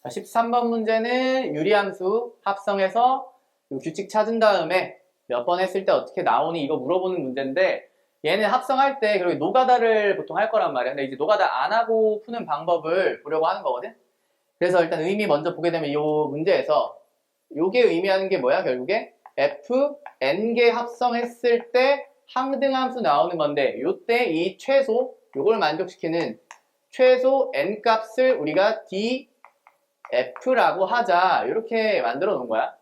자, 13번 문제는 유리함수 합성해서 규칙 찾은 다음에 몇 번 했을 때 어떻게 나오니 이거 물어보는 문제인데, 얘는 합성할 때 그리고 노가다를 보통 할 거란 말이야. 근데 이제 노가다 안 하고 푸는 방법을 보려고 하는 거거든. 그래서 일단 의미 먼저 보게 되면 이 문제에서 요게 의미하는 게 뭐야? 결국에 f, n개 합성했을 때 항등함수 나오는 건데, 요때 이 최소, 요걸 만족시키는 최소 n 값을 우리가 df라고 하자, 이렇게 만들어 놓은 거야.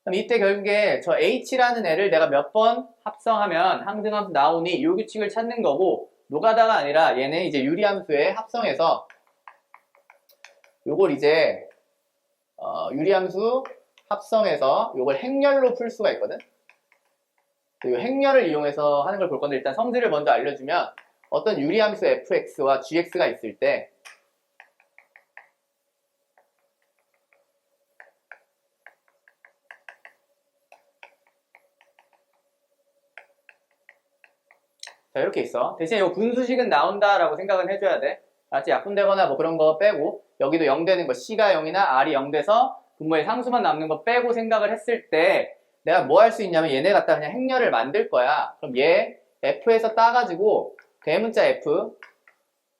그럼 이때 결국에 저 h라는 애를 내가 몇 번 합성하면 항등함수 나오니 이 규칙을 찾는 거고, 노가다가 아니라 얘는 이제 유리함수에 합성해서 요걸 이제 유리함수 합성해서 요걸 행렬로 풀 수가 있거든. 이 행렬을 이용해서 하는 걸 볼 건데, 일단 성질을 먼저 알려주면 어떤 유리함수 fx와 gx가 있을 때 자, 이렇게 있어. 대신에 이 분수식은 나온다라고 생각은 해줘야 돼. 알았지? 약분되거나 뭐 그런 거 빼고, 여기도 0 되는 거, C가 0이나 R이 0 돼서 분모에 상수만 남는 거 빼고 생각을 했을 때 내가 뭐 할 수 있냐면 얘네 갖다 그냥 행렬을 만들 거야. 그럼 얘 F에서 따가지고 대문자 F,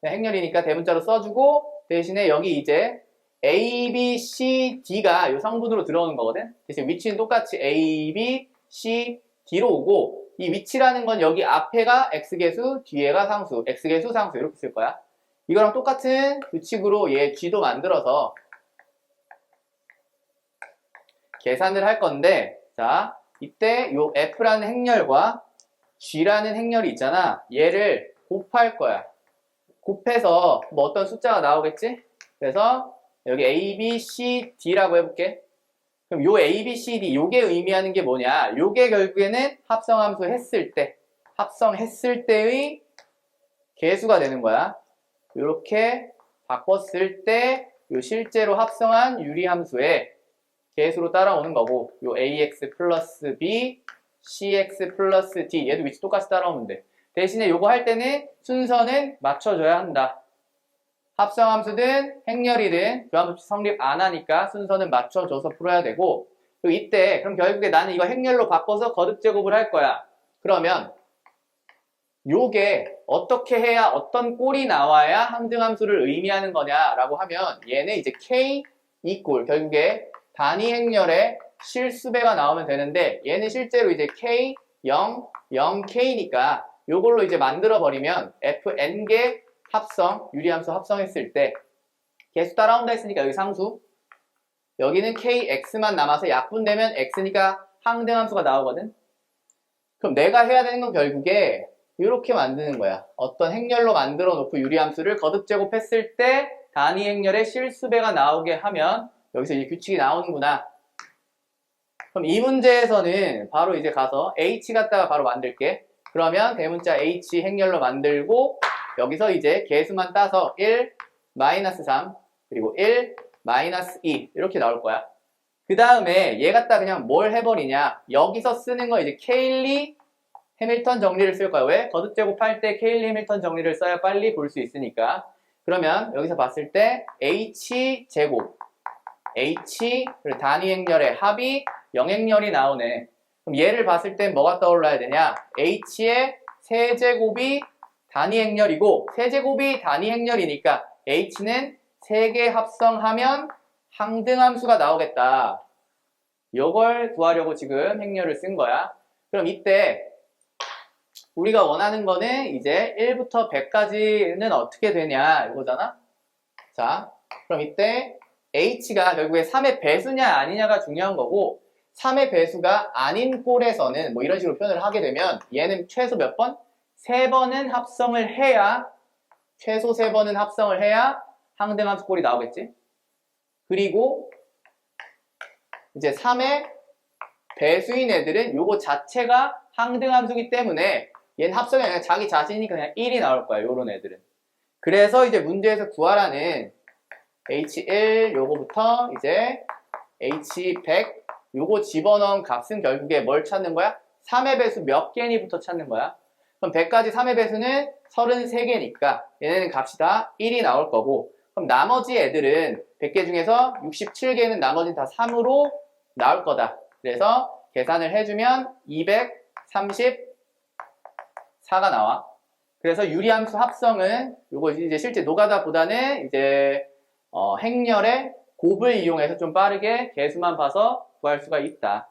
행렬이니까 대문자로 써주고, 대신에 여기 이제 A, B, C, D가 이 성분으로 들어오는 거거든. 대신 위치는 똑같이 A, B, C, D로 오고, 이 위치라는 건 여기 앞에가 X개수, 뒤에가 상수, X개수, 상수 이렇게 쓸 거야. 이거랑 똑같은 규칙으로 얘 G도 만들어서 계산을 할 건데, 자, 이때 요 F라는 행렬과 G라는 행렬이 있잖아. 얘를 곱할 거야. 곱해서 뭐 어떤 숫자가 나오겠지? 그래서 여기 A, B, C, D라고 해볼게. 그럼 요 A, B, C, D, 요게 의미하는 게 뭐냐? 요게 결국에는 합성함수 했을 때, 합성했을 때의 개수가 되는 거야. 요렇게 바꿨을 때 요 실제로 합성한 유리함수의 개수로 따라오는 거고, 요 AX 플러스 B, CX 플러스 D, 얘도 위치 똑같이 따라오면 돼. 대신에 요거 할 때는 순서는 맞춰줘야 한다. 합성함수든 행렬이든 교환법칙 성립 안 하니까 순서는 맞춰줘서 풀어야 되고, 그리고 이때 그럼 결국에 나는 이거 행렬로 바꿔서 거듭제곱을 할 거야. 그러면 요게 어떻게 해야 어떤 꼴이 나와야 항등함수를 의미하는 거냐라고 하면, 얘는 이제 K 이꼴, 결국에 단위 행렬의 실수배가 나오면 되는데, 얘는 실제로 이제 K, 0, 0K니까 요걸로 이제 만들어버리면 FN개 합성, 유리함수 합성했을 때 개수 따라온다 했으니까 여기 상수, 여기는 KX만 남아서 약분되면 X니까 항등함수가 나오거든. 그럼 내가 해야 되는 건 결국에 이렇게 만드는 거야. 어떤 행렬로 만들어 놓고 유리함수를 거듭제곱했을 때 단위 행렬의 실수배가 나오게 하면 여기서 이제 규칙이 나오는구나. 그럼 이 문제에서는 바로 이제 가서 H 갖다가 바로 만들게. 그러면 대문자 H 행렬로 만들고, 여기서 이제 개수만 따서 1, 마이너스 3, 그리고 1, 마이너스 2 이렇게 나올 거야. 그 다음에 얘 갖다 그냥 뭘 해버리냐, 여기서 쓰는 거 이제 케일리 해밀턴 정리를 쓸 거야. 왜? 거듭제곱할 때 케일리 해밀턴 정리를 써야 빨리 볼 수 있으니까. 그러면 여기서 봤을 때 H제곱, H 그리고 단위 행렬의 합이 0행렬이 나오네. 그럼 얘를 봤을 때 뭐가 떠올라야 되냐? H의 세제곱이 단위 행렬이고, 세제곱이 단위 행렬이니까 H는 3개 합성하면 항등함수가 나오겠다. 요걸 구하려고 지금 행렬을 쓴 거야. 그럼 이때 우리가 원하는 거는 이제 1부터 100까지는 어떻게 되냐 이거잖아. 자, 그럼 이때 H가 결국에 3의 배수냐 아니냐가 중요한 거고, 3의 배수가 아닌 꼴에서는 뭐 이런 식으로 표현을 하게 되면 얘는 최소 몇 번? 3번은 합성을 해야, 최소 3번은 합성을 해야 항등함수 꼴이 나오겠지. 그리고 이제 3의 배수인 애들은 요거 자체가 항등함수기 때문에 얘는 합성이 아니라 자기 자신이니까 그냥 1이 나올 거야, 요런 애들은. 그래서 이제 문제에서 구하라는 H1 요거부터 이제 H100 요거 집어넣은 값은 결국에 뭘 찾는 거야? 3의 배수 몇 개니부터 찾는 거야. 그럼 100까지 3의 배수는 33개니까 얘네는 값이 다 1이 나올 거고, 그럼 나머지 애들은 100개 중에서 67개는 나머지는 다 3으로 나올 거다. 그래서 계산을 해주면 234가 나와. 그래서 유리함수 합성은 요거 이제 실제 노가다보다는 이제 행렬의 곱을 이용해서 좀 빠르게 개수만 봐서 구할 수가 있다.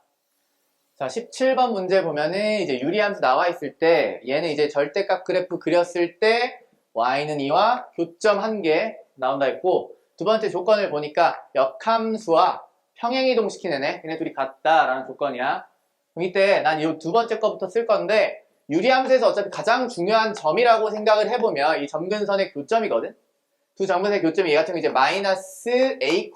자, 17번 문제 보면은 이제 유리함수 나와 있을 때 얘는 이제 절대값 그래프 그렸을 때 y는 2와 교점 1개 나온다 했고, 두 번째 조건을 보니까 역함수와 평행이동시키는 애, 얘네 둘이 같다라는 조건이야. 그럼 이때 난 이 두 번째 거부터 쓸 건데, 유리함수에서 어차피 가장 중요한 점이라고 생각을 해보면 이 점근선의 교점이거든. 두 점근선의 교점이 얘 같은 경우 이제 마이너스 a,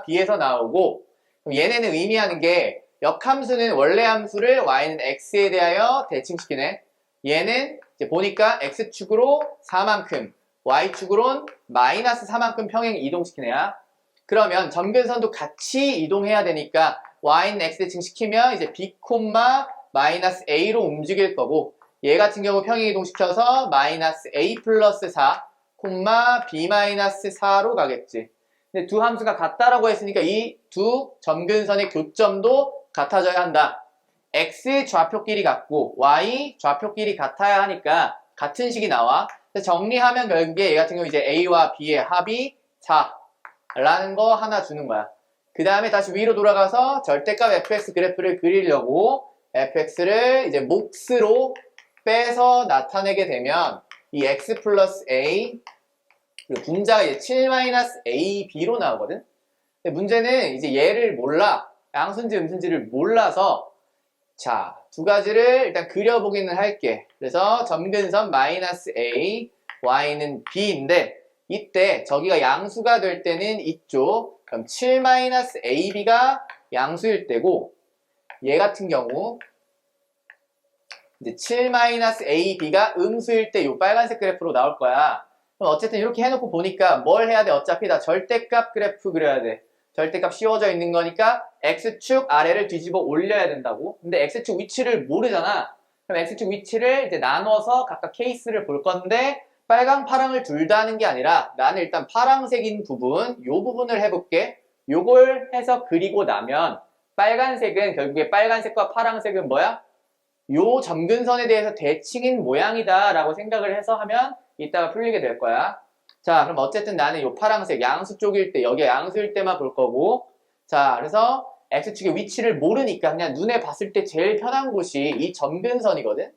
b에서 나오고, 그럼 얘네는 의미하는 게 역함수는 원래 함수를 y는 x에 대하여 대칭시키네. 얘는 이제 보니까 x축으로 4만큼, y축으로는 마이너스 4만큼 평행 이동시키는 애야. 그러면 점근선도 같이 이동해야 되니까 y는 x 대칭시키면 이제 b, 마이너스 a로 움직일 거고, 얘 같은 경우 평행 이동시켜서 마이너스 a 플러스 4, b 마이너스 4로 가겠지. 근데 두 함수가 같다라고 했으니까 이 두 점근선의 교점도 같아져야 한다. x 좌표끼리 같고 y 좌표끼리 같아야 하니까 같은 식이 나와. 그래서 정리하면 결국에 얘 같은 경우 이제 a와 b의 합이 4라는 거 하나 주는 거야. 그 다음에 다시 위로 돌아가서 절대값 fx 그래프를 그리려고 fx를 이제 몫으로 빼서 나타내게 되면 이 x 플러스 a 그리고 분자가 이제 7-ab로 나오거든. 근데 문제는 이제 얘를 몰라. 양수인지 음수인지를 몰라서 자, 두 가지를 일단 그려보기는 할게. 그래서 점근선 마이너스 a, y는 b인데 이때 저기가 양수가 될 때는 이쪽 그럼 7-ab가 양수일 때고 얘 같은 경우 이제 7-ab가 음수일 때 이 빨간색 그래프로 나올 거야. 그럼 어쨌든 이렇게 해놓고 보니까 뭘 해야 돼? 어차피 다 절대값 그래프 그려야 돼. 절대값 씌워져 있는 거니까 x축 아래를 뒤집어 올려야 된다고. 근데 x축 위치를 모르잖아. 그럼 x축 위치를 이제 나눠서 각각 케이스를 볼 건데 빨강, 파랑을 둘 다 하는 게 아니라 나는 일단 파랑색인 부분, 요 부분을 해볼게. 요걸 해서 그리고 나면 빨간색은 결국에 빨간색과 파랑색은 뭐야? 요 점근선에 대해서 대칭인 모양이다 라고 생각을 해서 하면 이따가 풀리게 될 거야. 자, 그럼 어쨌든 나는 요 파랑색 양수 쪽일 때, 여기가 양수일 때만 볼 거고, 자, 그래서 x축의 위치를 모르니까 그냥 눈에 봤을 때 제일 편한 곳이 이 점근선이거든.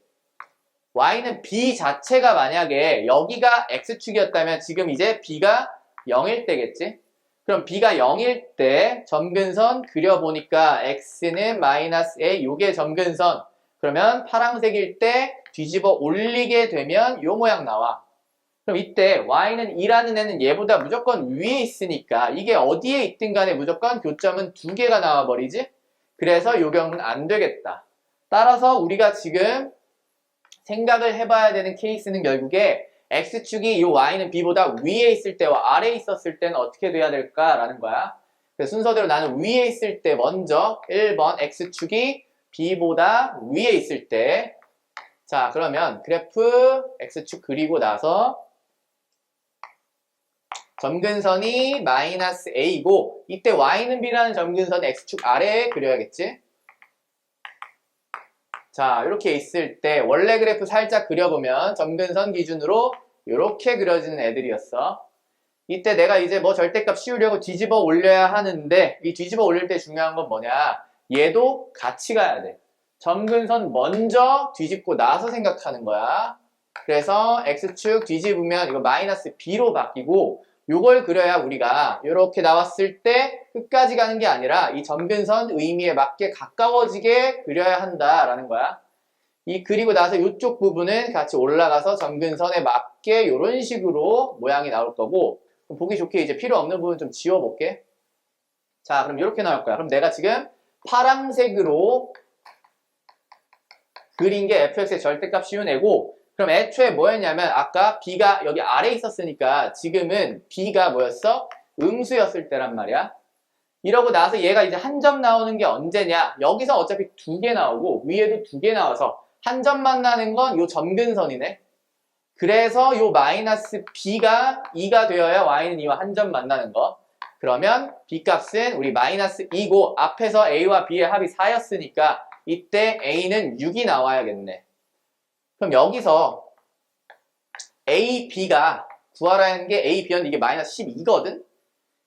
y는 b 자체가 만약에 여기가 x축이었다면 지금 이제 b가 0일 때겠지. 그럼 b가 0일 때 점근선 그려보니까 x는 마이너스 a, 요게 점근선. 그러면 파랑색일 때 뒤집어 올리게 되면 요 모양 나와. 그럼 이때 y는 2라는 애는 얘보다 무조건 위에 있으니까 이게 어디에 있든 간에 무조건 교점은 2개가 나와버리지? 그래서 요 경우는 안 되겠다. 따라서 우리가 지금 생각을 해봐야 되는 케이스는 결국에 x축이 요 y는 b보다 위에 있을 때와 아래에 있었을 때는 어떻게 돼야 될까라는 거야. 그래서 순서대로 나는 위에 있을 때 먼저 1번 x축이 b보다 위에 있을 때 자, 그러면 그래프 x축 그리고 나서 점근선이 마이너스 a이고 이때 y는 b라는 점근선 x축 아래에 그려야겠지? 자, 이렇게 있을 때 원래 그래프 살짝 그려보면 점근선 기준으로 이렇게 그려지는 애들이었어. 이때 내가 이제 뭐 절대값 씌우려고 뒤집어 올려야 하는데 이 뒤집어 올릴 때 중요한 건 뭐냐? 얘도 같이 가야 돼. 점근선 먼저 뒤집고 나서 생각하는 거야. 그래서 x축 뒤집으면 이거 마이너스 b로 바뀌고 요걸 그려야 우리가 이렇게 나왔을 때 끝까지 가는 게 아니라 이 점근선 의미에 맞게 가까워지게 그려야 한다라는 거야. 이 그리고 나서 이쪽 부분은 같이 올라가서 점근선에 맞게 이런 식으로 모양이 나올 거고 보기 좋게 이제 필요 없는 부분 좀 지워볼게. 자, 그럼 이렇게 나올 거야. 그럼 내가 지금 파란색으로 그린 게 fx의 절대값 씌운 애고 그럼 애초에 뭐였냐면 아까 b가 여기 아래에 있었으니까 지금은 b가 뭐였어? 음수였을 때란 말이야. 이러고 나서 얘가 이제 한 점 나오는 게 언제냐? 여기서 어차피 2개 나오고 위에도 2개 나와서 한 점만 나는 건 요 점근선이네. 그래서 요 마이너스 b가 2가 되어야 y는 2와 한 점 만나는 거. 그러면 b 값은 우리 마이너스 2고 앞에서 a와 b의 합이 4였으니까 이때 a는 6이 나와야겠네. 그럼 여기서 a, b가 구하라는 게 a, b였는데 이게 마이너스 12거든?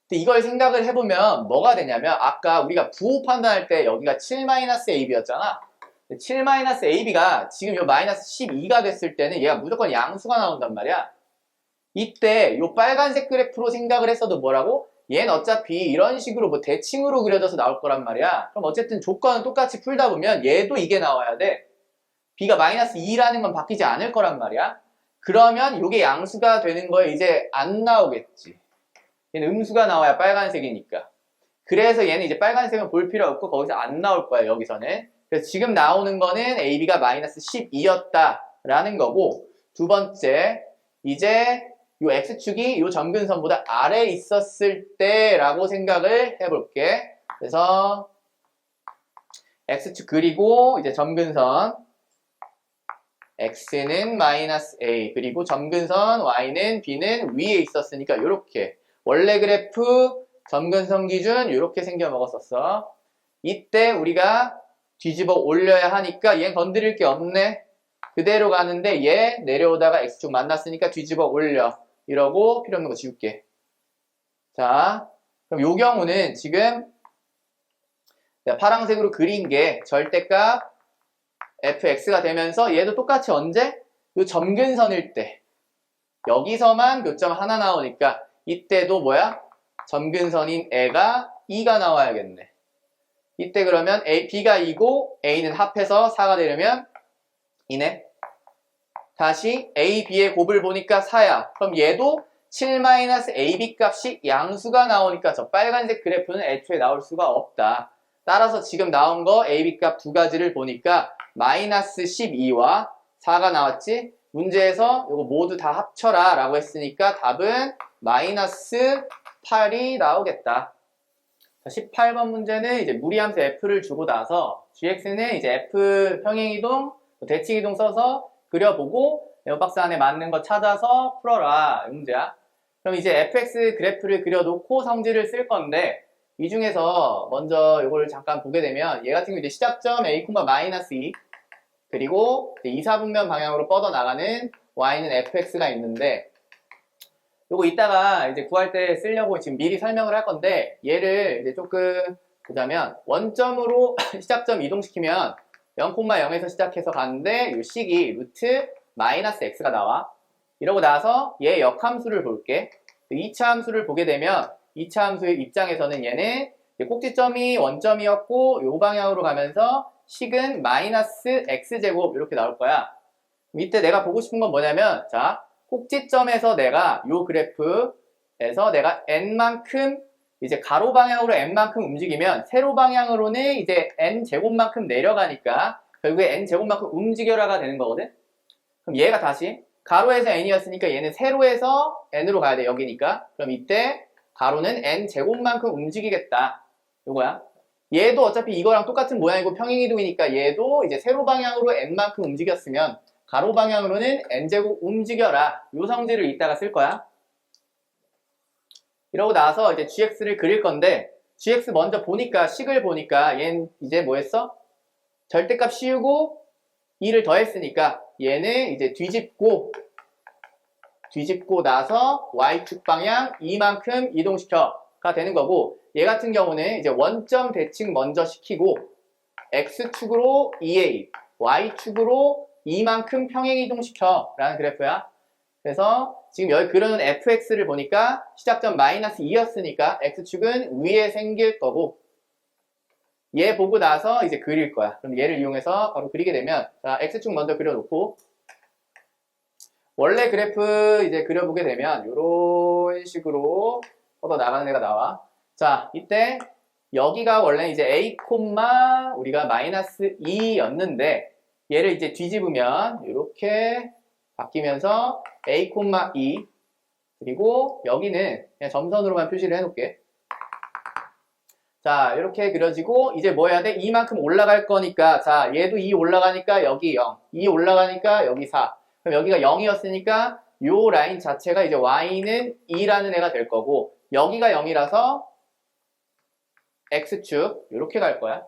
근데 이걸 생각을 해보면 뭐가 되냐면 아까 우리가 부호 판단할 때 여기가 7-ab였잖아. 7-ab가 지금 요 마이너스 12가 됐을 때는 얘가 무조건 양수가 나온단 말이야. 이때 요 빨간색 그래프로 생각을 했어도 뭐라고? 얘는 어차피 이런 식으로 뭐 대칭으로 그려져서 나올 거란 말이야. 그럼 어쨌든 조건은 똑같이 풀다 보면 얘도 이게 나와야 돼. b가 마이너스 2라는 건 바뀌지 않을 거란 말이야. 그러면 요게 양수가 되는 거에 이제 안 나오겠지. 얘는 음수가 나와야 빨간색이니까. 그래서 얘는 이제 빨간색은 볼 필요 없고 거기서 안 나올 거야, 여기서는. 그래서 지금 나오는 거는 AB가 마이너스 12였다라는 거고, 두 번째, 이제 요 X축이 요 점근선보다 아래에 있었을 때라고 생각을 해볼게. 그래서 X축 그리고 이제 점근선 X는 마이너스 A 그리고 점근선 Y는 B는 위에 있었으니까 이렇게 원래 그래프 점근선 기준 이렇게 생겨 먹었었어. 이때 우리가 뒤집어 올려야 하니까 얘 건드릴 게 없네. 그대로 가는데 얘 내려오다가 X축 만났으니까 뒤집어 올려. 이러고 필요 없는 거 지울게. 자, 그럼 요 경우는 지금 내가 파란색으로 그린 게 절대값 fx가 되면서 얘도 똑같이 언제? 요 점근선일 때. 여기서만 교점 하나 나오니까 이때도 뭐야? 점근선인 애가 2가 나와야겠네. 이때 그러면 b가 2고 a는 합해서 4가 되려면 2네. 다시 a, b의 곱을 보니까 4야. 그럼 얘도 7-ab 값이 양수가 나오니까 저 빨간색 그래프는 애초에 나올 수가 없다. 따라서 지금 나온 거 ab 값 두 가지를 보니까 마이너스 12와 4가 나왔지? 문제에서 이거 모두 다 합쳐라 라고 했으니까 답은 마이너스 8이 나오겠다. 18번 문제는 이제 무리함수 f를 주고 나서 gx는 이제 f 평행이동, 대칭이동 써서 그려보고 에어박스 안에 맞는 거 찾아서 풀어라 이 문제야. 그럼 이제 fx 그래프를 그려놓고 성질을 쓸 건데 이 중에서 먼저 이걸 잠깐 보게 되면 얘 같은 경우 이제 시작점 a, -2 그리고 이제 2사분면 방향으로 뻗어나가는 y는 fx가 있는데 요거 이따가 이제 구할 때 쓰려고 지금 미리 설명을 할 건데 얘를 이제 조금 보자면 원점으로 시작점 이동시키면 0,0에서 시작해서 가는데 이 식이 루트 마이너스 x가 나와. 이러고 나서 얘 역함수를 볼게. 2차 함수를 보게 되면 2차 함수의 입장에서는 얘는 꼭지점이 원점이었고 요 방향으로 가면서 식은 마이너스 x제곱 이렇게 나올 거야. 이때 내가 보고 싶은 건 뭐냐면 자 꼭지점에서 내가 요 그래프에서 내가 n만큼 이제 가로 방향으로 n만큼 움직이면 세로 방향으로는 이제 n제곱만큼 내려가니까 결국에 n제곱만큼 움직여라가 되는 거거든. 그럼 얘가 다시 가로에서 n이었으니까 얘는 세로에서 n으로 가야 돼 여기니까. 그럼 이때 가로는 n제곱만큼 움직이겠다. 요거야. 얘도 어차피 이거랑 똑같은 모양이고 평행이동이니까 얘도 이제 세로 방향으로 n만큼 움직였으면 가로 방향으로는 n제곱 움직여라. 요 성질을 이따가 쓸 거야. 이러고 나서 이제 gx를 그릴 건데 gx 먼저 보니까 식을 보니까 얘는 이제 뭐 했어? 절대값 씌우고 2를 더했으니까 얘는 이제 뒤집고 나서 y축 방향 2만큼 이동시켜가 되는 거고 얘 같은 경우는 이제 원점 대칭 먼저 시키고 x축으로 2a, y축으로 2만큼 평행 이동시켜 라는 그래프야. 그래서 지금 여기 그려놓은 fx를 보니까 시작점 마이너스 2였으니까 x축은 위에 생길 거고 얘 보고 나서 이제 그릴 거야. 그럼 얘를 이용해서 바로 그리게 되면 자 x축 먼저 그려놓고 원래 그래프 이제 그려보게 되면 이런 식으로 뻗어 나가는 애가 나와. 자 이때 여기가 원래 이제 a, 우리가 마이너스 2였는데 얘를 이제 뒤집으면 이렇게 바뀌면서 a, 2 그리고 여기는 그냥 점선으로만 표시를 해놓을게. 자 이렇게 그려지고 이제 뭐 해야 돼? 2만큼 올라갈 거니까 자 얘도 2 올라가니까 여기 0, 2 올라가니까 여기 4. 그럼 여기가 0이었으니까 요 라인 자체가 이제 y는 2라는 애가 될 거고 여기가 0이라서 x축 이렇게 갈 거야.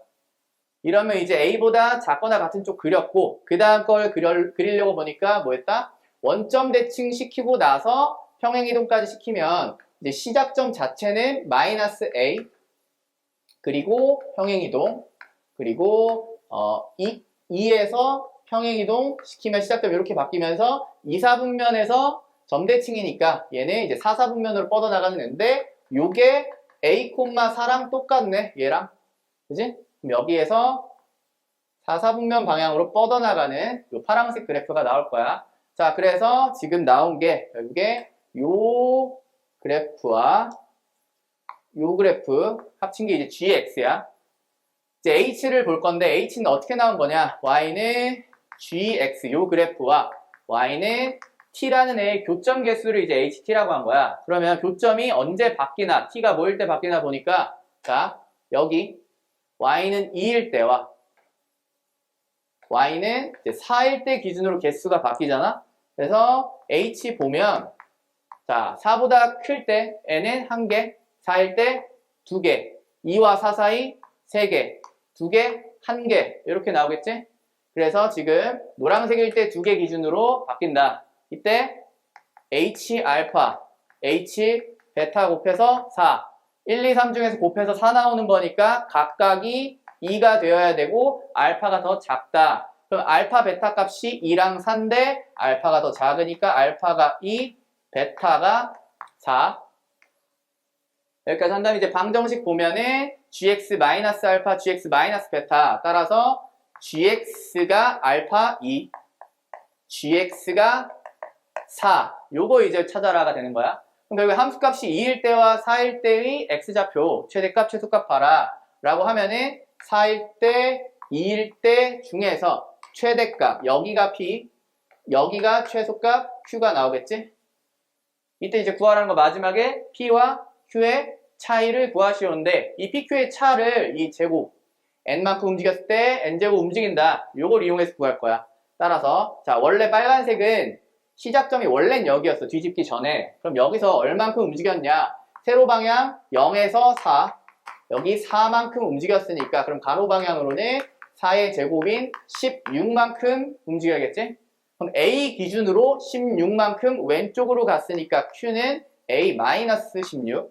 이러면 이제 a보다 작거나 같은 쪽 그렸고 그 다음 걸 그리려고 보니까 뭐 했다? 원점 대칭 시키고 나서 평행이동까지 시키면 이제 시작점 자체는 마이너스 a 그리고 평행이동 그리고 2에서 평행이동 시키면 시작점 이렇게 바뀌면서 2, 4분면에서 점대칭이니까 얘는 이제 4, 4분면으로 뻗어나가는 애인데 요게 a, 4랑 똑같네 얘랑 그지? 그럼 여기에서 4, 4분면 방향으로 뻗어나가는 요 파란색 그래프가 나올 거야. 자, 그래서 지금 나온 게 결국에 요 그래프와 요 그래프 합친 게 이제 gx야. 이제 h를 볼 건데 h는 어떻게 나온 거냐? y는 gx 요 그래프와 y는 t라는 애의 교점 개수를 이제 ht라고 한 거야. 그러면 교점이 언제 바뀌나 t가 뭐일 때 바뀌나 보니까 자 여기 y는 2일 때와 y는 이제 4일 때 기준으로 개수가 바뀌잖아. 그래서 h 보면 자 4보다 클 때 n은 1개, 4일 때 2개, 2와 4 사이 3개, 2개, 1개 이렇게 나오겠지? 그래서 지금 노란색일 때 2개 기준으로 바뀐다. 이때 h 알파, h 베타 곱해서 4 1, 2, 3 중에서 곱해서 4 나오는 거니까 각각이 2가 되어야 되고 알파가 더 작다. 그럼 알파 베타 값이 2랑 4인데 알파가 더 작으니까 알파가 2, 베타가 4. 여기까지 한 다음에 이제 방정식 보면은 gx 마이너스 알파, gx 마이너스 베타 따라서 gx가 알파 2, gx가 4 요거 이제 찾아라가 되는 거야. 그럼 결국 함수값이 2일 때와 4일 때의 x좌표 최대값 최소값 봐라 라고 하면은 4일 때 2일 때 중에서 최대값 여기가 p 여기가 최소값 q가 나오겠지. 이때 이제 구하라는 거 마지막에 p와 q의 차이를 구하시오는데 이 pq의 차를 이 제곱 n만큼 움직였을 때 n제곱 움직인다 요걸 이용해서 구할 거야. 따라서 자 원래 빨간색은 시작점이 원래는 여기였어. 뒤집기 전에. 그럼 여기서 얼만큼 움직였냐? 세로 방향 0에서 4. 여기 4만큼 움직였으니까 그럼 가로 방향으로는 4의 제곱인 16만큼 움직여야겠지? 그럼 A 기준으로 16만큼 왼쪽으로 갔으니까 Q는 A-16.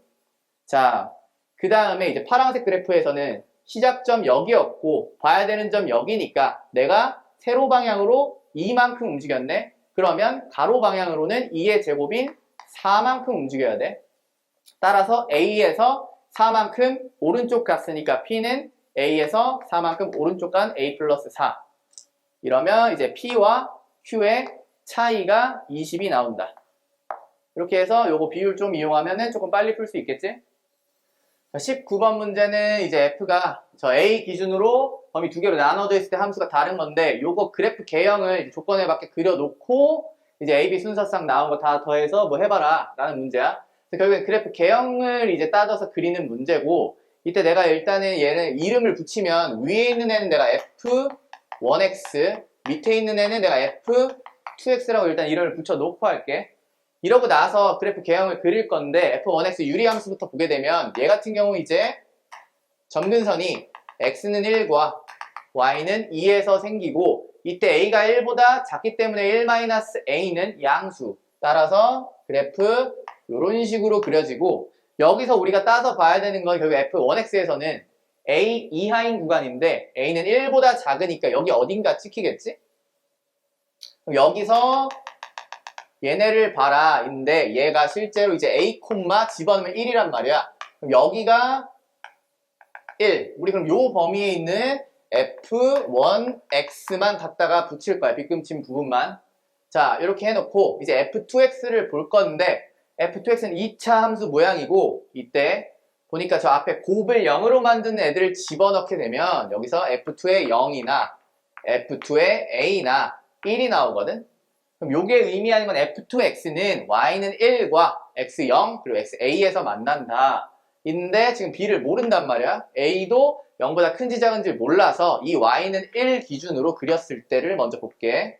자, 그 다음에 이제 파란색 그래프에서는 시작점 여기였고 봐야 되는 점 여기니까 내가 세로 방향으로 2만큼 움직였네. 그러면 가로 방향으로는 2의 제곱인 4만큼 움직여야 돼. 따라서 A에서 4만큼 오른쪽 갔으니까 P는 A에서 4만큼 오른쪽 간 A 플러스 4. 이러면 이제 P와 Q의 차이가 20이 나온다. 이렇게 해서 요거 비율 좀 이용하면 조금 빨리 풀 수 있겠지? 19번 문제는 이제 F가 저 A 기준으로 범위 두 개로 나눠져 있을 때 함수가 다른 건데 요거 그래프 개형을 조건에 맞게 그려놓고 이제 A, B 순서상 나온 거 다 더해서 뭐 해봐라 라는 문제야. 그래서 결국엔 그래프 개형을 이제 따져서 그리는 문제고 이때 내가 일단은 얘는 이름을 붙이면 위에 있는 애는 내가 F1X 밑에 있는 애는 내가 F2X라고 일단 이름을 붙여놓고 할게. 이러고 나서 그래프 개형을 그릴 건데 F1X 유리함수부터 보게 되면 얘 같은 경우 이제 점근선이 X는 1과 Y는 2에서 생기고 이때 A가 1보다 작기 때문에 1-A는 양수. 따라서 그래프 이런 식으로 그려지고 여기서 우리가 따서 봐야 되는 건 결국 F1X에서는 A 이하인 구간인데 A는 1보다 작으니까 여기 어딘가 찍히겠지? 그럼 여기서 얘네를 봐라 인데 얘가 실제로 이제 A, 집어넣으면 1이란 말이야. 그럼 여기가 1. 우리 그럼 요 범위에 있는 F1X만 갖다가 붙일 거야. 빗금친 부분만. 자, 이렇게 해놓고 이제 F2X를 볼 건데 F2X는 2차 함수 모양이고 이때 보니까 저 앞에 곱을 0으로 만드는 애들을 집어넣게 되면 여기서 F2의 0이나 F2의 A나 1이 나오거든. 그럼 요게 의미하는 건 F2X는 Y는 1과 X0 그리고 XA에서 만난다. 인데 지금 B를 모른단 말이야. A도 0보다 큰지 작은지 몰라서 이 Y는 1 기준으로 그렸을 때를 먼저 볼게.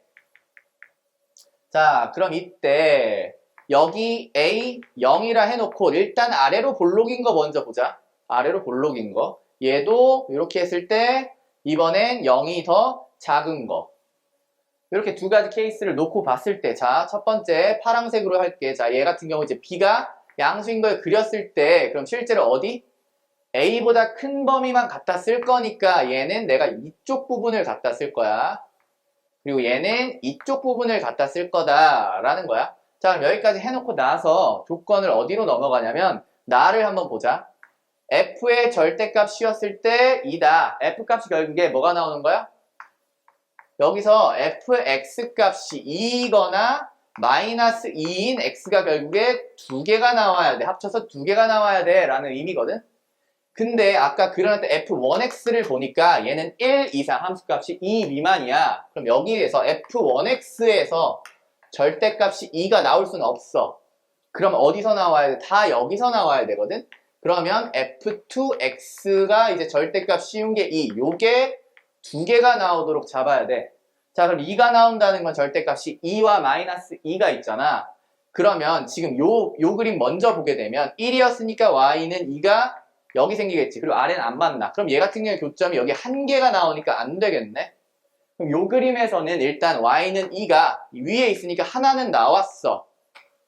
자, 그럼 이때 여기 A 0이라 해놓고 일단 아래로 볼록인 거 먼저 보자. 아래로 볼록인 거. 얘도 이렇게 했을 때 이번엔 0이 더 작은 거. 이렇게 두 가지 케이스를 놓고 봤을 때, 자, 첫 번째 파란색으로 할게. 자, 얘 같은 경우 이제 B가 양수인 걸 그렸을 때, 그럼 실제로 어디? A보다 큰 범위만 갖다 쓸 거니까 얘는 내가 이쪽 부분을 갖다 쓸 거야. 그리고 얘는 이쪽 부분을 갖다 쓸 거다라는 거야. 자, 그럼 여기까지 해놓고 나서 조건을 어디로 넘어가냐면 나를 한번 보자. F의 절대값 씌웠을 때 2다. F 값이 결국에 뭐가 나오는 거야? 여기서 fx 값이 2이거나 마이너스 2인 x가 결국에 두 개가 나와야 돼. 합쳐서 두 개가 나와야 돼 라는 의미거든. 근데 아까 그려놨던 f1x를 보니까 얘는 1 이상 함수값이 2 미만이야. 그럼 여기에서 f1x에서 절대값이 2가 나올 수는 없어. 그럼 어디서 나와야 돼? 다 여기서 나와야 되거든. 그러면 f2x가 이제 절대값 씌운 게 2. 요게 두 개가 나오도록 잡아야 돼. 자, 그럼 2가 나온다는 건 절대값이 2와 마이너스 2가 있잖아. 그러면 지금 요 그림 먼저 보게 되면 1이었으니까 y는 2가 여기 생기겠지. 그리고 아래는 안 맞나. 그럼 얘 같은 경우에 교점이 여기 한 개가 나오니까 안 되겠네. 그럼 요 그림에서는 일단 y는 2가 위에 있으니까 하나는 나왔어.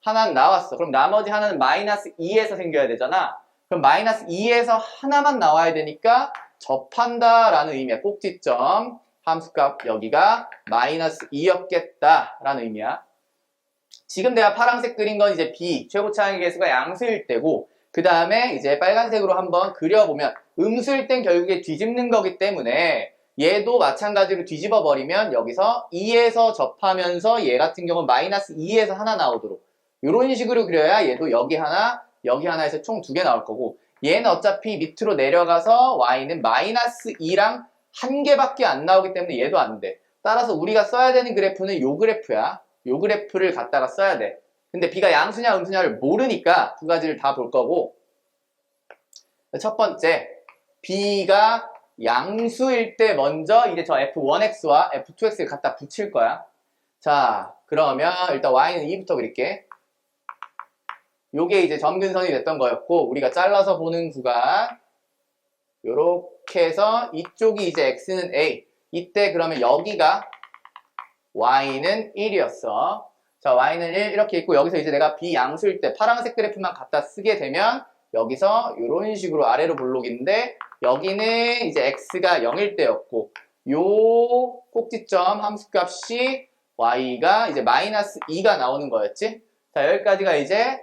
하나는 나왔어. 그럼 나머지 하나는 마이너스 2에서 생겨야 되잖아. 그럼 마이너스 2에서 하나만 나와야 되니까 접한다라는 의미야. 꼭지점 함수값 여기가 마이너스 2였겠다라는 의미야. 지금 내가 파란색 그린 건 이제 B 최고차항의 개수가 양수일 때고 그 다음에 이제 빨간색으로 한번 그려보면 음수일 땐 결국에 뒤집는 거기 때문에 얘도 마찬가지로 뒤집어 버리면 여기서 2에서 접하면서 얘 같은 경우는 마이너스 2에서 하나 나오도록 이런 식으로 그려야 얘도 여기 하나 해서 총 두 개 나올 거고 얘는 어차피 밑으로 내려가서 y는 마이너스 2랑 한 개밖에 안 나오기 때문에 얘도 안 돼. 따라서 우리가 써야 되는 그래프는 요 그래프야. 요 그래프를 갖다가 써야 돼. 근데 B가 양수냐 음수냐를 모르니까 두 가지를 다 볼 거고 첫 번째 B가 양수일 때 먼저 이제 저 f1x와 f2x를 갖다 붙일 거야. 자, 그러면 일단 y는 2부터 그릴게. 요게 이제 점근선이 됐던 거였고 우리가 잘라서 보는 구간 요렇게 해서 이쪽이 이제 x는 a 이때 그러면 여기가 y는 1이었어. 자, y는 1 이렇게 있고 여기서 이제 내가 비양수일 때 파란색 그래프만 갖다 쓰게 되면 여기서 이런 식으로 아래로 볼록인데 여기는 이제 x가 0일 때였고 요 꼭지점 함수값이 y가 이제 마이너스 2가 나오는 거였지. 자, 여기까지가 이제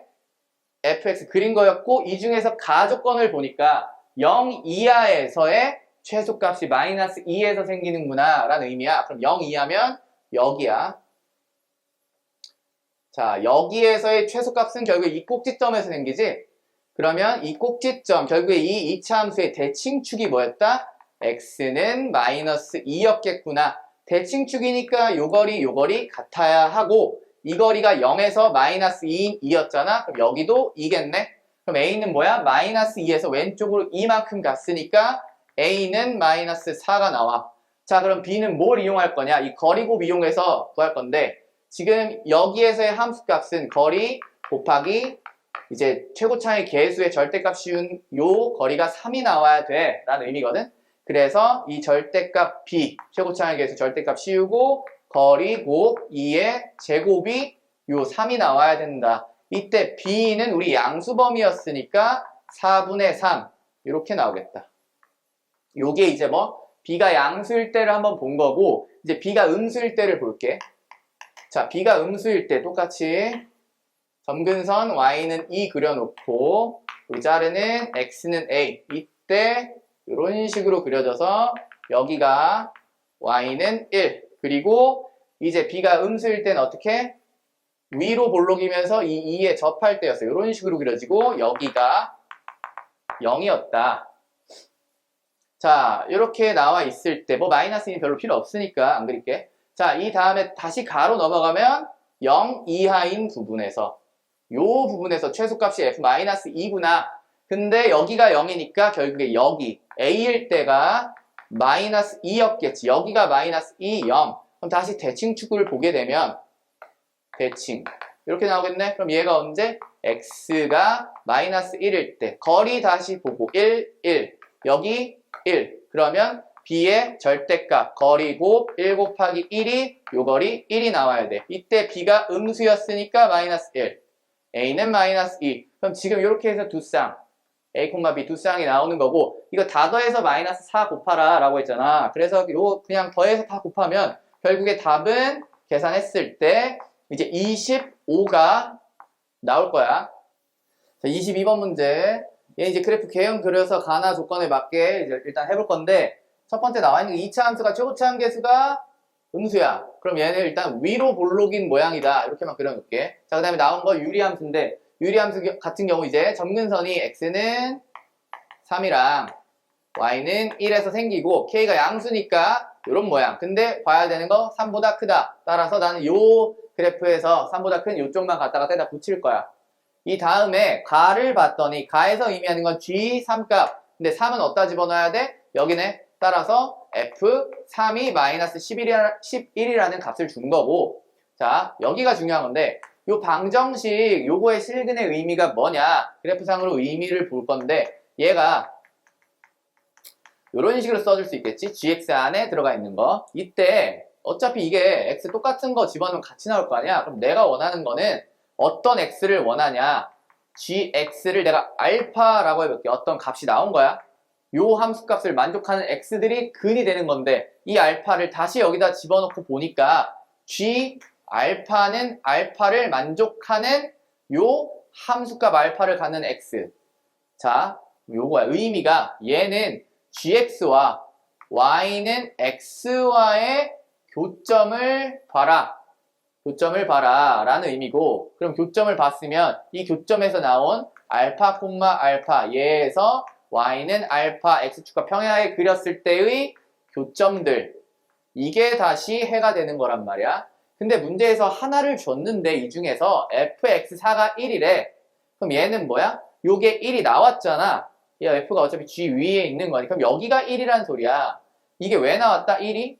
fx 그린 거였고 이 중에서 가조건을 보니까 0 이하에서의 최소값이 마이너스 2에서 생기는구나 라는 의미야. 그럼 0 이하면 여기야. 자, 여기에서의 최소값은 결국에 이 꼭지점에서 생기지. 그러면 이 꼭지점 결국에 이 2차 함수의 대칭축이 뭐였다? x는 마이너스 2였겠구나. 대칭축이니까 요 거리 같아야 하고 이 거리가 0에서 마이너스 2인 2였잖아. 그럼 여기도 2겠네. 그럼 a는 뭐야? 마이너스 2에서 왼쪽으로 이만큼 갔으니까 a는 마이너스 4가 나와. 자, 그럼 b는 뭘 이용할 거냐? 이 거리곱 이용해서 구할 건데 지금 여기에서의 함수값은 거리 곱하기 이제 최고차의 개수의 절대값 씌운 요 거리가 3이 나와야 돼 라는 의미거든. 그래서 이 절대값 b 최고차의 개수 절대값 씌우고 거리 곱 2의 제곱이 요 3이 나와야 된다. 이때 b는 우리 양수범위였으니까 4분의 3 이렇게 나오겠다. 요게 이제 뭐 b가 양수일 때를 한번 본 거고 이제 b가 음수일 때를 볼게. 자, b가 음수일 때 똑같이 점근선 y는 2 그려놓고 우리 자르는 x는 a 이때 이런 식으로 그려져서 여기가 y는 1 그리고 이제 b가 음수일 때는 어떻게? 위로 볼록이면서 이 2에 접할 때였어요. 이런 식으로 그려지고 여기가 0이었다. 자, 이렇게 나와 있을 때 뭐 마이너스는 별로 필요 없으니까 안 그릴게. 자, 이 다음에 다시 가로 넘어가면 0 이하인 부분에서 요 부분에서 최소값이 f-2구나. 근데 여기가 0이니까 결국에 여기 a일 때가 마이너스 2였겠지. 여기가 마이너스 2, 0. 그럼 다시 대칭축을 보게 되면 대칭. 이렇게 나오겠네? 그럼 얘가 언제? x가 마이너스 1일 때. 거리 다시 보고 1, 1. 여기 1. 그러면 b의 절대값 거리곱 1 곱하기 1이 요 거리 1이 나와야 돼. 이때 b가 음수였으니까 마이너스 1. a는 마이너스 2. 그럼 지금 이렇게 해서 두 쌍. a, b 두 쌍이 나오는 거고 이거 다 더해서 마이너스 4 곱하라 라고 했잖아. 그래서 요 그냥 더해서 다 곱하면 결국에 답은 계산했을 때 이제 25가 나올 거야. 자, 22번 문제. 얘 이제 그래프 개형 그려서 가나 조건에 맞게 이제 일단 해볼 건데 첫 번째 나와 있는 2차 함수가 최고차 함계수가 음수야. 그럼 얘는 일단 위로 볼록인 모양이다. 이렇게만 그려놓을게. 자, 그 다음에 나온 거 유리함수인데 유리함수 같은 경우 이제 점근선이 x는 3이랑 y는 1에서 생기고 k가 양수니까 이런 모양. 근데 봐야 되는 거 3보다 크다. 따라서 나는 요 그래프에서 3보다 큰 요쪽만 갖다가 떼다 붙일 거야. 이 다음에 가를 봤더니 가에서 의미하는 건 g3 값. 근데 3은 어디다 집어넣어야 돼? 여기네. 따라서 f3이 마이너스 11이라는 값을 준 거고 자 여기가 중요한 건데 요 방정식 요거의 실근의 의미가 뭐냐 그래프상으로 의미를 볼 건데 얘가 요런 식으로 써줄 수 있겠지 gx 안에 들어가 있는 거 이때 어차피 이게 x 똑같은 거 집어넣으면 같이 나올 거 아니야 그럼 내가 원하는 거는 어떤 x를 원하냐 gx를 내가 알파라고 해볼게 어떤 값이 나온 거야 요 함수값을 만족하는 x들이 근이 되는 건데 이 알파를 다시 여기다 집어넣고 보니까 g 알파는 알파를 만족하는 요 함수값 알파를 갖는 x 자 요거야 의미가 얘는 gx와 y는 x와의 교점을 봐라 라는 의미고 그럼 교점을 봤으면 이 교점에서 나온 알파 콤마 알파 얘에서 y는 알파 x축과 평행하게 그렸을 때의 교점들 이게 다시 해가 되는 거란 말이야 근데 문제에서 하나를 줬는데 이 중에서 fx4가 1이래 그럼 얘는 뭐야? 요게 1이 나왔잖아 이 f가 어차피 g 위에 있는 거니까 그럼 여기가 1이란 소리야 이게 왜 나왔다 1이?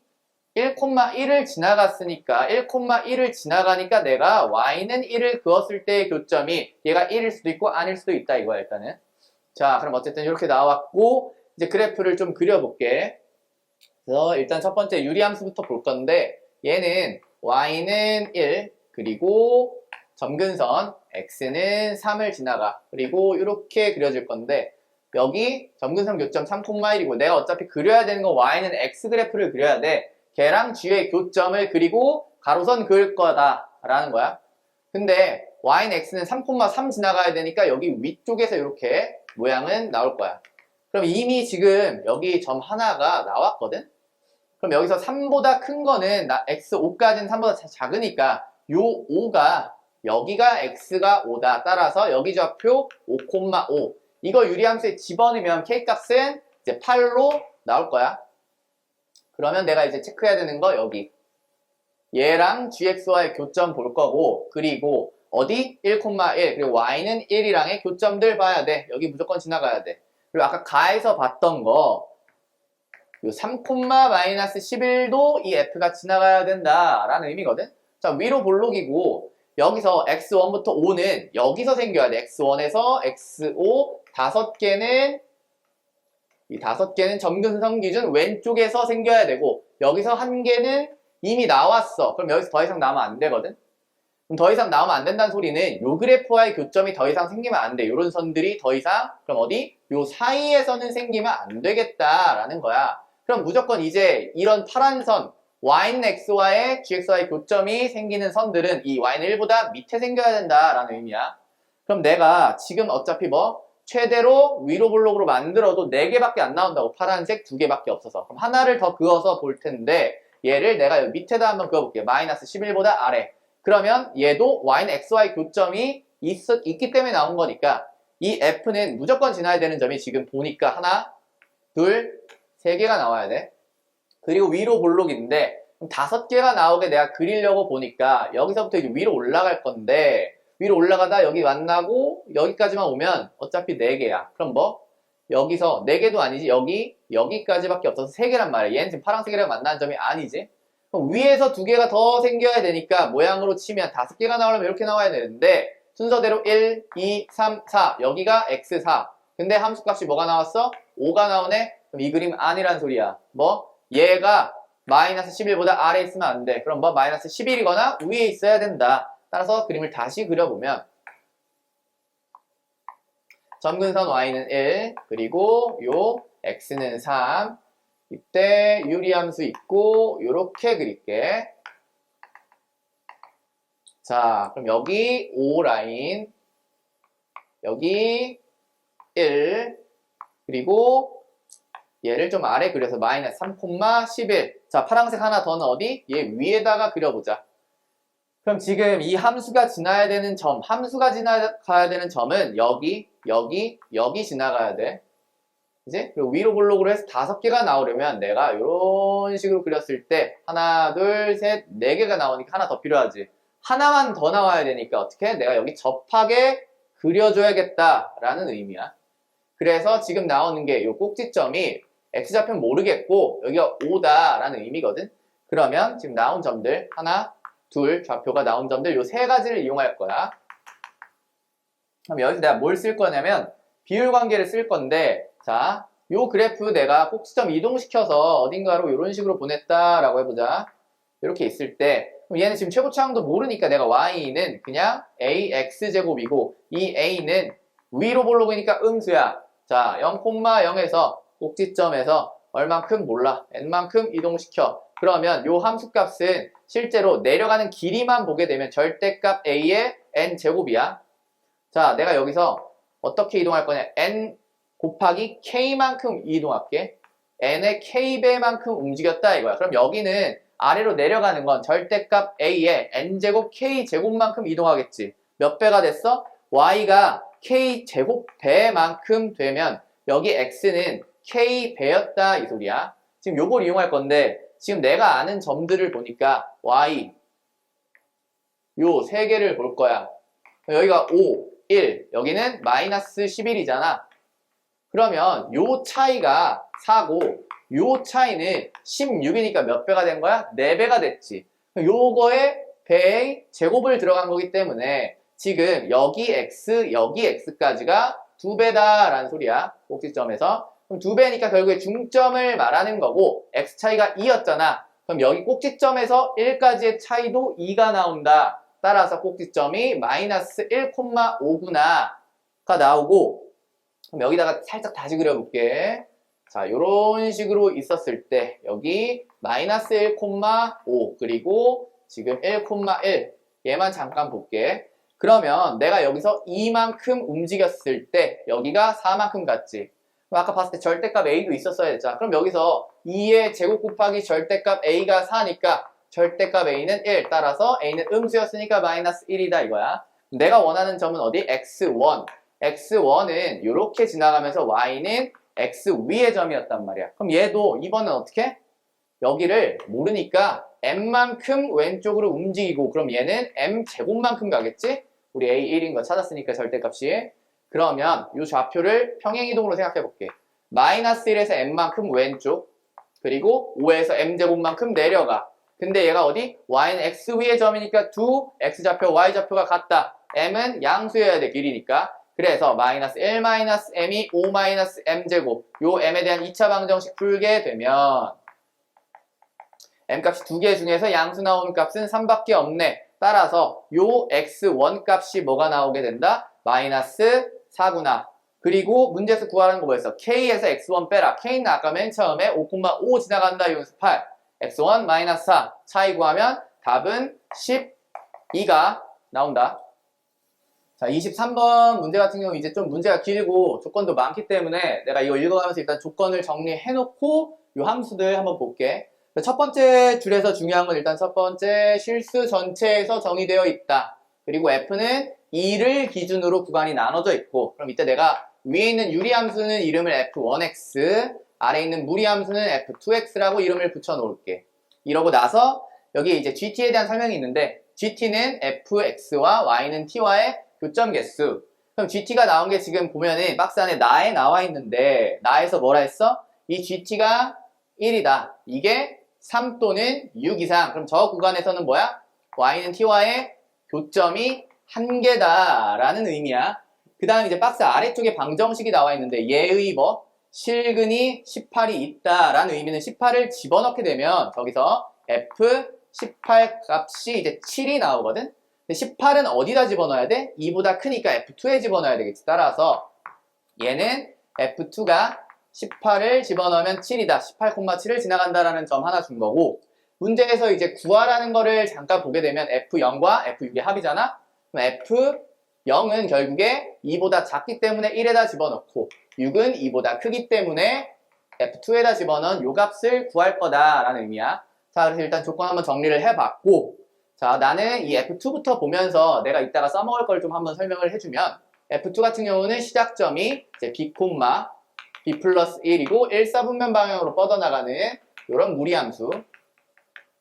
1,1을 지나갔으니까 1,1을 지나가니까 내가 y는 1을 그었을 때의 교점이 얘가 1일 수도 있고 아닐 수도 있다 이거야 일단은 자, 그럼 어쨌든 이렇게 나왔고 이제 그래프를 좀 그려볼게. 그래서 일단 첫 번째 유리함수부터 볼 건데 얘는 y는 1 그리고 점근선 x는 3을 지나가 그리고 이렇게 그려줄 건데 여기 점근선 교점 3,1이고 내가 어차피 그려야 되는 건 y는 x 그래프를 그려야 돼. 걔랑 g의 교점을 그리고 가로선 그을 거다 라는 거야. 근데 y는 x는 3,3 지나가야 되니까 여기 위쪽에서 이렇게 모양은 나올 거야. 그럼 이미 지금 여기 점 하나가 나왔거든? 그럼 여기서 3보다 큰 거는 x5까지는 3보다 작으니까 요 5가 여기가 x가 5다. 따라서 여기 좌표 5,5 이거 유리함수에 집어넣으면 k값은 이제 8로 나올 거야. 그러면 내가 이제 체크해야 되는 거 여기 얘랑 gx와의 교점 볼 거고 그리고 어디? 1,1 그리고 y는 1이랑의 교점들 봐야 돼. 여기 무조건 지나가야 돼. 그리고 아까 가에서 봤던 거 요 3,-11도 이 f가 지나가야 된다라는 의미거든. 자 위로 볼록이고 여기서 x1부터 5는 여기서 생겨야 돼. x1에서 x5 5개는 이 5개는 점근선 기준 왼쪽에서 생겨야 되고 여기서 1개는 이미 나왔어. 그럼 여기서 더 이상 나오면 안 되거든. 그럼 더 이상 나오면 안 된다는 소리는 요 그래프와의 교점이 더 이상 생기면 안 돼. 요런 선들이 더 이상 그럼 어디? 요 사이에서는 생기면 안 되겠다라는 거야. 그럼 무조건 이제 이런 파란 선 y는 x와의 gx와의 교점이 생기는 선들은 이 y는 1보다 밑에 생겨야 된다라는 의미야. 그럼 내가 지금 어차피 뭐 최대로 위로 볼록으로 만들어도 4개밖에 안 나온다고 파란색 2개밖에 없어서 그럼 하나를 더 그어서 볼 텐데 얘를 내가 여기 밑에다 한번 그어볼게요. 마이너스 11보다 아래 그러면 얘도 y는 xy 교점이 있기 때문에 나온 거니까 이 f는 무조건 지나야 되는 점이 지금 보니까 하나, 둘, 3개가 나와야 돼. 그리고 위로 볼록인데 5개가 나오게 내가 그리려고 보니까 여기서부터 이제 위로 올라갈 건데 위로 올라가다 여기 만나고 여기까지만 오면 어차피 4개야. 그럼 뭐? 여기서 4개도 아니지 여기까지밖에 없어서 3개란 말이야. 얘는 지금 파란색이랑 만나는 점이 아니지. 그럼 위에서 2개가 더 생겨야 되니까 모양으로 치면 5개가 나오려면 이렇게 나와야 되는데 순서대로 1, 2, 3, 4 여기가 x4 근데 함수값이 뭐가 나왔어? 5가 나오네? 그럼 이 그림 아니란 소리야. 뭐? 얘가 마이너스 11보다 아래에 있으면 안 돼. 그럼 뭐 마이너스 11이거나 위에 있어야 된다. 따라서 그림을 다시 그려보면 점근선 y는 1 그리고 요 x는 3 이때 유리함수 있고 요렇게 그릴게. 자 그럼 여기 5 라인 여기 1 그리고 얘를 좀 아래 그려서 마이너스 3,11 자 파란색 하나 더는 어디? 얘 위에다가 그려보자. 그럼 지금 이 함수가 지나야 되는 점 함수가 지나가야 되는 점은 여기 여기 지나가야 돼. 그치? 그리고 위로 볼록으로 해서 5개가 나오려면 내가 이런 식으로 그렸을 때 하나 둘 셋 4개가 나오니까 하나 더 필요하지. 하나만 더 나와야 되니까 어떻게? 내가 여기 접하게 그려줘야겠다라는 의미야. 그래서 지금 나오는 게 이 꼭지점이 x좌표는 모르겠고 여기가 5다라는 의미거든. 그러면 지금 나온 점들 하나, 둘 좌표가 나온 점들 요 3가지를 이용할 거야. 그럼 여기서 내가 뭘 쓸 거냐면 비율 관계를 쓸 건데 자, 요 그래프 내가 꼭지점 이동시켜서 어딘가로 이런 식으로 보냈다라고 해보자. 이렇게 있을 때 그럼 얘는 지금 최고차항도 모르니까 내가 y는 그냥 ax제곱이고 이 a는 위로 볼록이니까 음수야. 자, 0,0에서 꼭지점에서 얼만큼 몰라. n만큼 이동시켜. 그러면 요 함수값은 실제로 내려가는 길이만 보게 되면 절대값 a의 n제곱이야. 자, 내가 여기서 어떻게 이동할 거냐. n 곱하기 k만큼 이동할게. n의 k배만큼 움직였다 이거야. 그럼 여기는 아래로 내려가는 건 절대값 a의 n제곱 k제곱만큼 이동하겠지. 몇 배가 됐어? y가 k제곱배만큼 되면 여기 x는 k배였다 이 소리야. 지금 요걸 이용할 건데 지금 내가 아는 점들을 보니까 y 요 3개를 볼 거야. 여기가 5, 1 여기는 마이너스 11이잖아. 그러면 요 차이가 4고 요 차이는 16이니까 몇 배가 된 거야? 4배가 됐지. 요거에 배의 제곱을 들어간 거기 때문에 지금 여기 x, 여기 x까지가 2배다라는 소리야. 꼭지점에서. 그럼 2배니까 결국에 중점을 말하는 거고 x 차이가 2였잖아. 그럼 여기 꼭지점에서 1까지의 차이도 2가 나온다. 따라서 꼭지점이 마이너스 1,5구나 가 나오고 그럼 여기다가 살짝 다시 그려볼게. 자, 요런 식으로 있었을 때 여기 마이너스 1,5 그리고 지금 1,1 얘만 잠깐 볼게. 그러면 내가 여기서 2만큼 움직였을 때 여기가 4만큼 갔지. 그럼 아까 봤을 때 절대값 a도 있었어야 했잖아. 그럼 여기서 2의 제곱 곱하기 절대값 a가 4니까 절대값 a는 1 따라서 a는 음수였으니까 마이너스 1이다 이거야. 내가 원하는 점은 어디? x1 x1은 이렇게 지나가면서 y는 x 위의 점이었단 말이야. 그럼 얘도 이번엔 어떻게? 여기를 모르니까 m만큼 왼쪽으로 움직이고 그럼 얘는 m제곱만큼 가겠지? 우리 a1인 거 찾았으니까 절대값이. 그러면 이 좌표를 평행이동으로 생각해 볼게. 마이너스 1에서 m만큼 왼쪽 그리고 5에서 m제곱만큼 내려가. 근데 얘가 어디? y는 x 위의 점이니까 두 x좌표 y좌표가 같다. m은 양수여야 돼 길이니까. 그래서 마이너스 1 마이너스 m이 5 마이너스 m제곱 요 m에 대한 2차 방정식 풀게 되면 m값이 2개 중에서 양수 나오는 값은 3밖에 없네. 따라서 요 x1 값이 뭐가 나오게 된다? 마이너스 4구나. 그리고 문제에서 구하라는 거 뭐였어? k에서 x1 빼라. k는 아까 맨 처음에 5,5 지나간다. 이용해서 8 x1 마이너스 4 차이 구하면 답은 12가 나온다. 자, 23번 문제 같은 경우 이제 좀 문제가 길고 조건도 많기 때문에 내가 이거 읽어가면서 일단 조건을 정리해놓고 이 함수들 한번 볼게. 첫 번째 줄에서 중요한 건 일단 첫 번째 실수 전체에서 정의되어 있다. 그리고 f는 2를 기준으로 구간이 나눠져 있고 그럼 이때 내가 위에 있는 유리함수는 이름을 f1x 아래에 있는 무리함수는 f2x라고 이름을 붙여 놓을게. 이러고 나서 여기 이제 gt에 대한 설명이 있는데 gt는 fx와 y는 t와의 교점 개수. 그럼 gt가 나온 게 지금 보면은 박스 안에 나에 나와 있는데 나에서 뭐라 했어? 이 gt가 1이다. 이게 3 또는 6 이상. 그럼 저 구간에서는 뭐야? y는 t와의 교점이 1개다라는 의미야. 그 다음 이제 박스 아래쪽에 방정식이 나와 있는데 얘의 뭐? 실근이 18이 있다라는 의미는 18을 집어넣게 되면 저기서 F18 값이 이제 7이 나오거든? 근데 18은 어디다 집어넣어야 돼? 2보다 크니까 F2에 집어넣어야 되겠지. 따라서 얘는 F2가 18을 집어넣으면 7이다. 18,7을 지나간다라는 점 하나 준 거고, 문제에서 이제 구하라는 거를 잠깐 보게 되면 F0과 F6의 합이잖아? 그럼 F0은 결국에 2보다 작기 때문에 1에다 집어넣고 6은 2보다 크기 때문에 F2에다 집어넣은 요 값을 구할 거다라는 의미야. 자, 그래서 일단 조건 한번 정리를 해봤고, 자, 나는 이 F2부터 보면서 내가 이따가 써먹을 걸 좀 한번 설명을 해주면, F2 같은 경우는 시작점이 이제 B, B 플러스 1이고 1사분면 방향으로 뻗어나가는 이런 무리함수.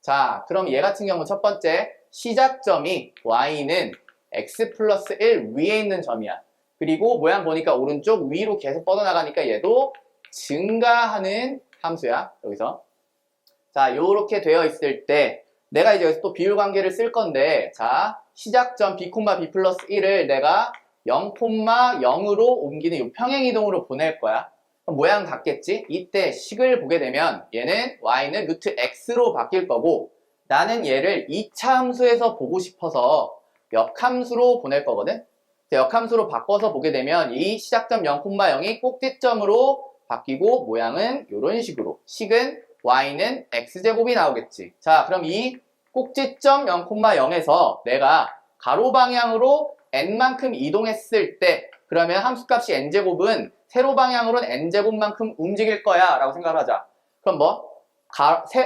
자, 그럼 얘 같은 경우 첫 번째 시작점이 y는 x 플러스 1 위에 있는 점이야. 그리고 모양 보니까 오른쪽 위로 계속 뻗어나가니까 얘도 증가하는 함수야. 여기서. 자, 요렇게 되어 있을 때 내가 이제 여기서 또 비율 관계를 쓸 건데, 자, 시작점 B, B 플러스 1을 내가 0,0으로 옮기는 이 평행이동으로 보낼 거야. 그럼 모양 같겠지? 이때 식을 보게 되면 얘는 y는 루트 x로 바뀔 거고, 나는 얘를 2차 함수에서 보고 싶어서 역함수로 보낼 거거든? 역함수로 바꿔서 보게 되면 이 시작점 0,0이 꼭지점으로 바뀌고 모양은 이런 식으로, 식은 y는 x제곱이 나오겠지. 자, 그럼 이 꼭지점 0,0에서 내가 가로 방향으로 n만큼 이동했을 때, 그러면 함수값이 n제곱은 세로 방향으로는 n제곱만큼 움직일 거야 라고 생각을 하자. 그럼 뭐?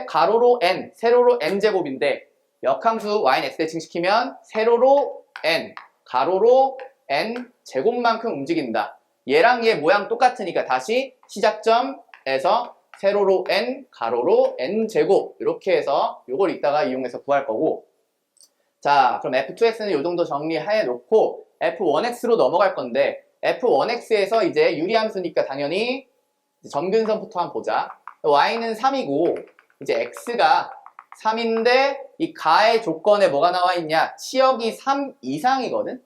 가로로 n, 세로로 n제곱인데 역함수 y는 x 대칭시키면 세로로 n, 가로로 n 제곱만큼 움직인다. 얘랑 얘 모양 똑같으니까 다시 시작점에서 세로로 n, 가로로 n 제곱, 이렇게 해서 요걸 이따가 이용해서 구할 거고, 자, 그럼 F2x는 요 정도 정리해 놓고 F1x로 넘어갈 건데, F1x에서 이제 유리함수니까 당연히 점근선부터 한번 보자. y는 3이고 이제 x가 3인데 이 가의 조건에 뭐가 나와 있냐? 치역이 3 이상이거든?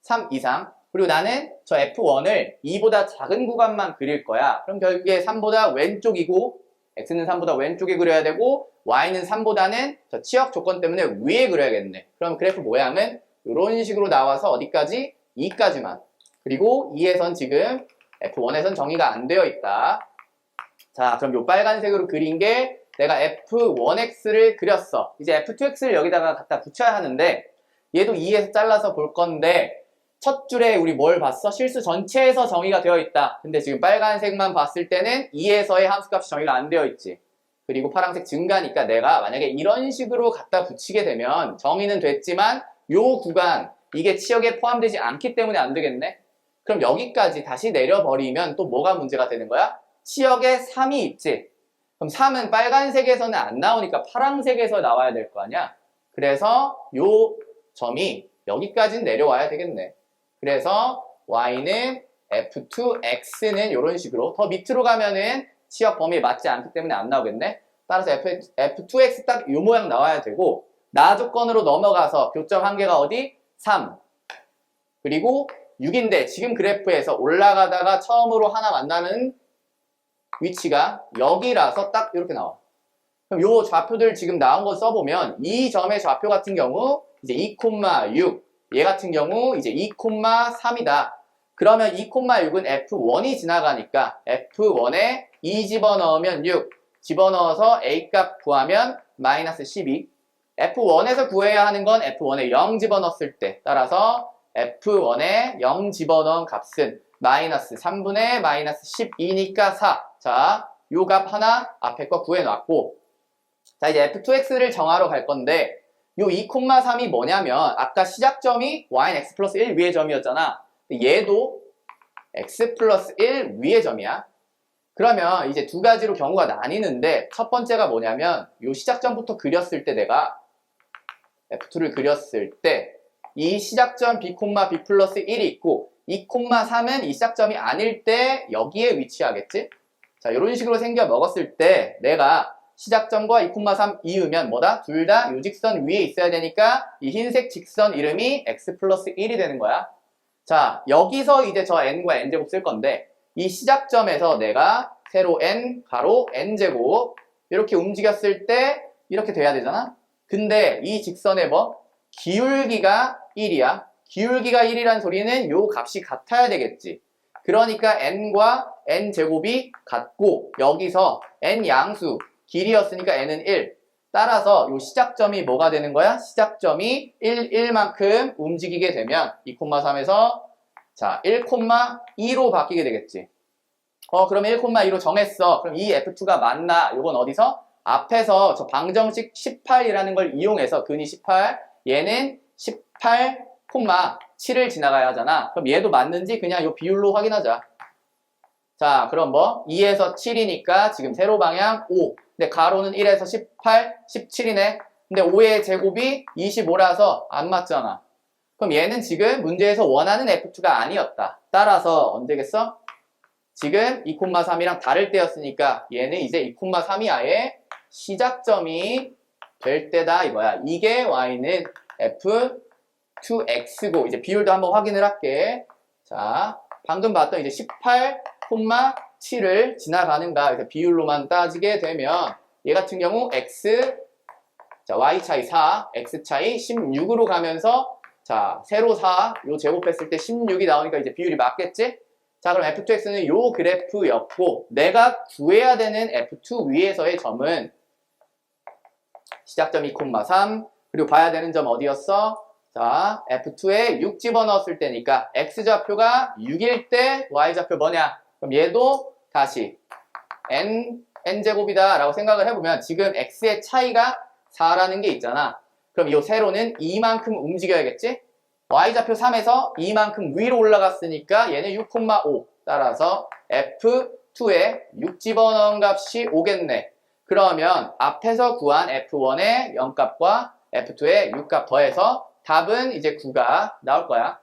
3 이상. 그리고 나는 저 F1을 2보다 작은 구간만 그릴 거야. 그럼 결국에 3보다 왼쪽이고, x는 3보다 왼쪽에 그려야 되고, y는 3보다는 저 치역 조건 때문에 위에 그려야겠네. 그럼 그래프 모양은 이런 식으로 나와서 어디까지? 2까지만. 그리고 2에선 지금 F1에선 정의가 안 되어 있다. 자, 그럼 요 빨간색으로 그린 게 내가 F1x를 그렸어. 이제 F2x를 여기다가 갖다 붙여야 하는데, 얘도 2에서 잘라서 볼 건데, 첫 줄에 우리 뭘 봤어? 실수 전체에서 정의가 되어 있다. 근데 지금 빨간색만 봤을 때는 2에서의 함수값이 정의가 안 되어 있지. 그리고 파란색 증가니까 내가 만약에 이런 식으로 갖다 붙이게 되면 정의는 됐지만 요 구간, 이게 치역에 포함되지 않기 때문에 안 되겠네? 그럼 여기까지 다시 내려버리면 또 뭐가 문제가 되는 거야? 치역에 3이 있지. 그럼 3은 빨간색에서는 안 나오니까 파란색에서 나와야 될 거 아니야? 그래서 요 점이 여기까지는 내려와야 되겠네. 그래서 y는 f2x는 이런 식으로, 더 밑으로 가면은 치역 범위에 맞지 않기 때문에 안 나오겠네. 따라서 f2x 딱 요 모양 나와야 되고, 나 조건으로 넘어가서 교점 한계가 어디? 3. 그리고 6인데 지금 그래프에서 올라가다가 처음으로 하나 만나는 위치가 여기라서 딱 이렇게 나와. 그럼 요 좌표들 지금 나온 거 써보면 이 점의 좌표 같은 경우 이제 2,6, 얘 같은 경우 이제 2,3이다. 그러면 2,6은 F1이 지나가니까 F1에 2 집어넣으면 6, 집어넣어서 A값 구하면 마이너스 12. F1에서 구해야 하는 건 F1에 0 집어넣었을 때. 따라서 F1에 0 집어넣은 값은 마이너스 3분의 마이너스 12니까 4. 자, 요 값 하나 앞에 거 구해놨고, 자, 이제 F2x를 정하러 갈 건데, 요 2,3이 뭐냐면 아까 시작점이 y는 x 플러스 1 위의 점이었잖아. 얘도 x 플러스 1 위의 점이야. 그러면 이제 두 가지로 경우가 나뉘는데, 첫 번째가 뭐냐면 요 시작점부터 그렸을 때, 내가 F2를 그렸을 때 이 시작점 B, B 플러스 1이 있고 2,3은 이 시작점이 아닐 때 여기에 위치하겠지? 자, 이런 식으로 생겨 먹었을 때 내가 시작점과 2,3 이으면 뭐다? 둘 다 요 직선 위에 있어야 되니까 이 흰색 직선 이름이 x 플러스 1이 되는 거야. 자, 여기서 이제 저 n과 n제곱 쓸 건데 이 시작점에서 내가 세로 n, 가로 n제곱 이렇게 움직였을 때 이렇게 돼야 되잖아? 근데 이 직선의 뭐? 기울기가 1이야. 기울기가 1이란 소리는 요 값이 같아야 되겠지. 그러니까 n과 n제곱이 같고 여기서 n 양수 길이였으니까 n은 1. 따라서 요 시작점이 뭐가 되는 거야? 시작점이 1, 1만큼 움직이게 되면 2,3에서 자 1,2로 바뀌게 되겠지. 그러면 1,2로 정했어. 그럼 이 F2가 맞나? 요건 어디서? 앞에서 저 방정식 18이라는 걸 이용해서 근이 18, 얘는 18,7을 지나가야 하잖아. 그럼 얘도 맞는지 그냥 요 비율로 확인하자. 자, 그럼 뭐? 2에서 7이니까 지금 세로 방향 5. 근데 가로는 1에서 18, 17이네. 근데 5의 제곱이 25라서 안 맞잖아. 그럼 얘는 지금 문제에서 원하는 F2가 아니었다. 따라서 언제겠어? 지금 2,3이랑 다를 때였으니까 얘는 이제 2,3이 아예 시작점이 될 때다 이거야. 이게 y는 f2x고 이제 비율도 한번 확인을 할게. 자, 방금 봤던 이제 18,7을 지나가는가 그래서 비율로만 따지게 되면 얘 같은 경우 x 자 y 차이 4, x 차이 16으로 가면서 자 세로 4 요 제곱했을 때 16이 나오니까 이제 비율이 맞겠지? 자 그럼 f2x는 요 그래프였고 내가 구해야 되는 f2 위에서의 점은 시작점 2,3 그리고 봐야 되는 점 어디였어? 자 f2에 6 집어넣었을 때니까 x좌표가 6일 때 y좌표 뭐냐? 그럼 얘도 다시 n제곱이다 라고 생각을 해보면 지금 x의 차이가 4라는 게 있잖아. 그럼 이 세로는 2만큼 움직여야겠지? y좌표 3에서 2만큼 위로 올라갔으니까 얘는 6,5 따라서 f2에 6 집어넣은 값이 5겠네. 그러면 앞에서 구한 f1의 0값과 f2의 6값 더해서 답은 이제 9가 나올 거야.